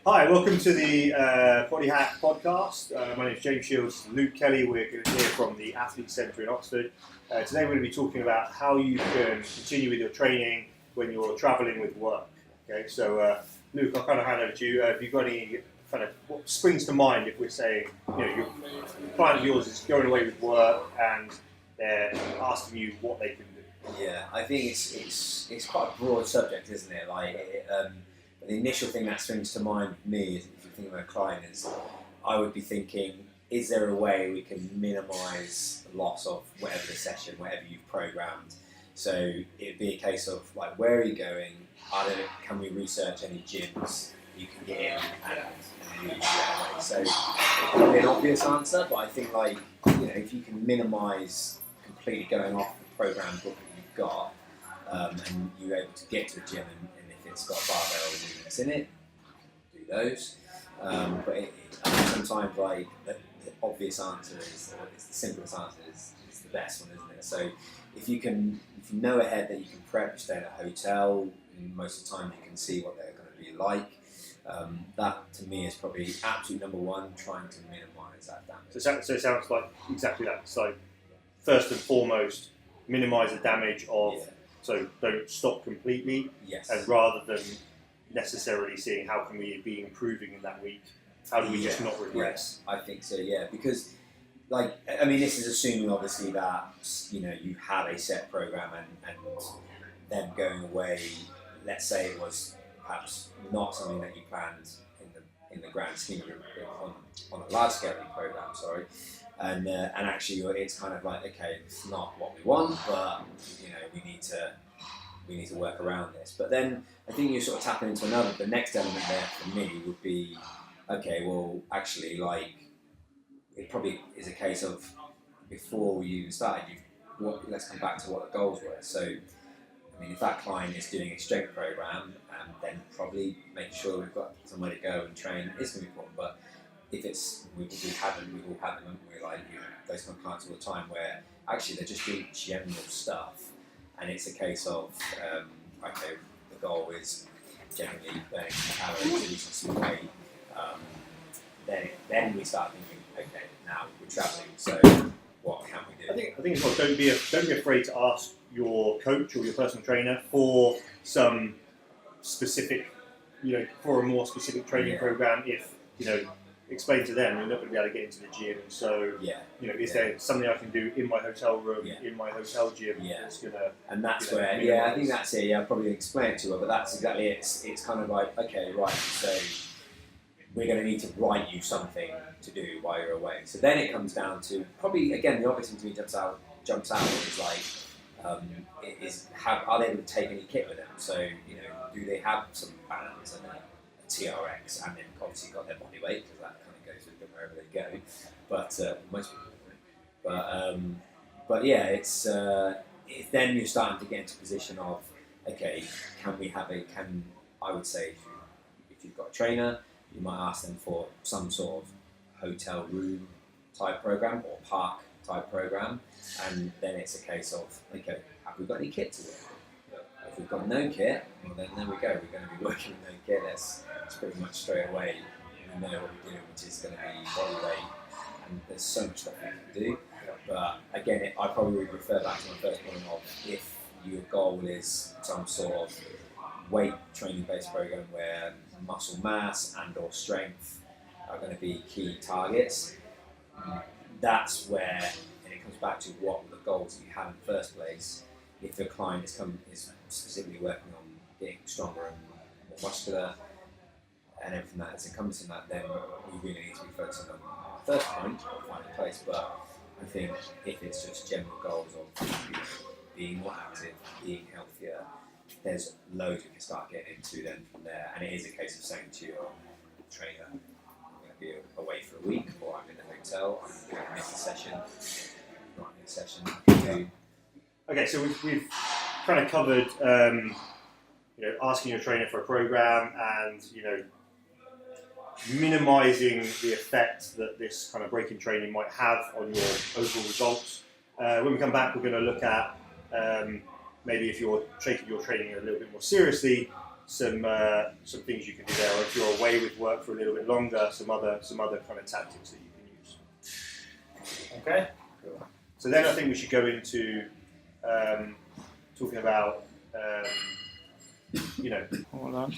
Hi, welcome to the Body Hack podcast. My name is James Shields, Luke Kelly. We're going to hear from the Athletes Centre in Oxford. Today we're going to be talking about how you can continue with your training when you're travelling with work. Okay, so Luke, I'll kind of hand over to you. Have you got any kind of what springs to mind if we're saying, your client of yours is going away with work and they're asking you what they can do? Yeah, I think it's quite a broad subject, isn't it? The initial thing that springs to mind with me, is, if you think of a client, is I would be thinking, is there a way we can minimise the loss of whatever the session, whatever you've programmed? So it'd be a case of like, where are you going? Can we research any gyms you can get in and use that way? So it's probably an obvious answer, but I think if you can minimise completely going off the program book that you've got, and you're able to get to a gym and if it's got barbell movements in it, do those. Sometimes the obvious answer is, or it's the simplest answer is the best one, isn't it? So if you know ahead that you can prep, you stay in a hotel, and most of the time you can see what they're going to be like. That to me is probably absolute number one, trying to minimise that damage. So it sounds like exactly that. So first and foremost, minimise the damage of. Yeah. So don't stop completely. Yes. And rather than necessarily seeing how can we be improving in that week, how do we just not regress? Yeah, I think so. Yeah, because this is assuming obviously that you have a set program and them going away. Let's say it was perhaps not something that you planned in the grand scheme of it on a large scale program. Sorry. And actually, it's kind of like, okay, it's not what we want, but we need to work around this. But then I think you're sort of tapping into the next element there for me would be, okay, well, actually, it probably is a case of before you started, let's come back to what the goals were. So, if that client is doing a strength program, then probably making sure we've got somewhere to go and train is going to be important. But if it's, we've all had them, those kind of clients all the time where actually they're just doing general stuff, and it's a case of, okay, the goal is generally burning some calories, losing some weight. Then we start thinking, okay, now we're travelling, so what can we do? I think as well, don't be afraid to ask your coach or your personal trainer for some specific, for a more specific training program. If explain to them, you're not going to be able to get into the gym, so is there something I can do in my hotel room, in my hotel gym that's going to... And that's where, I think that's it, I'll probably explain it to her, but that's exactly it. It's kind of like, okay, right, so we're going to need to write you something to do while you're away. So then it comes down to, probably, again, the obvious thing to me jumps out is are they able to take any kit with them? So, do they have some bands and a TRX, and then obviously got their body weight, because that kind of goes with them wherever they go. But most people don't. It's then you're starting to get into a position of, okay, I would say if you've got a trainer, you might ask them for some sort of hotel room type program or park type program, and then it's a case of, okay, have we got any kit to work? If we've got no kit, well then there we go. We're going to be working with no kit. It's pretty much straight away. We know what we're doing, which is going to be body weight, and there's so much stuff we can do. But again, I probably would refer back to my first point of, if your goal is some sort of weight training based program where muscle mass and or strength are going to be key targets, that's where, and it comes back to what were the goals that you had in the first place. If the client is specifically working on getting stronger and more muscular and everything that is encompassing that, then we really need to be focusing on the first point of finding a place. But I think if it's just general goals of being more active, being healthier, there's loads we can start getting into then from there. And it is a case of saying to your trainer, I'm going to be away for a week, or I'm in a hotel, I'm going to miss a session, not in a session. Okay, so we've kind of covered, asking your trainer for a program and, minimising the effect that this kind of break-in training might have on your overall results. When we come back, we're going to look at maybe if you're taking your training a little bit more seriously, some things you can do there, or if you're away with work for a little bit longer, some other kind of tactics that you can use. Okay. Cool. So then I think we should go into talking about you know. Hold on.